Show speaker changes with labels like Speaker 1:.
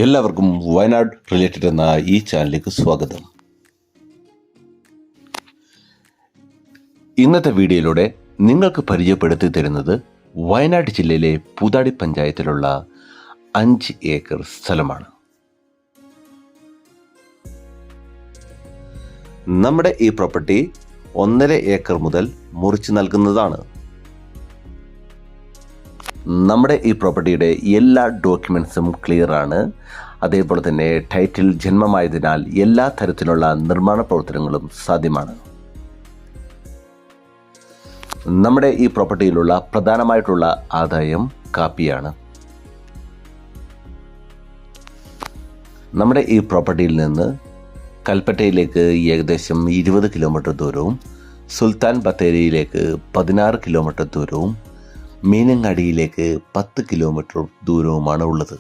Speaker 1: എല്ലാവർക്കും വയനാട് റിലേറ്റഡ് എന്ന ഈ ചാനലിലേക്ക് സ്വാഗതം. ഇന്നത്തെ വീഡിയോയിലൂടെ നിങ്ങൾക്ക് പരിചയപ്പെടുത്തി തരുന്നത് വയനാട് ജില്ലയിലെ പൂതാടി പഞ്ചായത്തിലുള്ള 5 ഏക്കർ സ്ഥലമാണ്. നമ്മുടെ ഈ പ്രോപ്പർട്ടി 1.5 ഏക്കർ മുതൽ മുറിച്ച് നൽകുന്നതാണ്. നമ്മുടെ ഈ പ്രോപ്പർട്ടിയുടെ എല്ലാ ഡോക്യുമെൻസും ക്ലിയർ ആണ്. അതേപോലെ തന്നെ ടൈറ്റിൽ ജന്മമായതിനാൽ എല്ലാ തരത്തിലുള്ള നിർമ്മാണ പ്രവർത്തനങ്ങളും സാധ്യമാണ്. നമ്മുടെ ഈ പ്രോപ്പർട്ടിയിലുള്ള പ്രധാനമായിട്ടുള്ള ആദായം കാപ്പിയാണ്. നമ്മുടെ ഈ പ്രോപ്പർട്ടിയിൽ നിന്ന് കൽപ്പറ്റയിലേക്ക് ഏകദേശം 20 കിലോമീറ്റർ ദൂരവും സുൽത്താൻ ബത്തേരിയിലേക്ക് 16 കിലോമീറ്റർ ദൂരവും മീനങ്ങാടിയിലേക്ക് 10 കിലോമീറ്റർ ദൂരവുമാണ് ഉള്ളത്.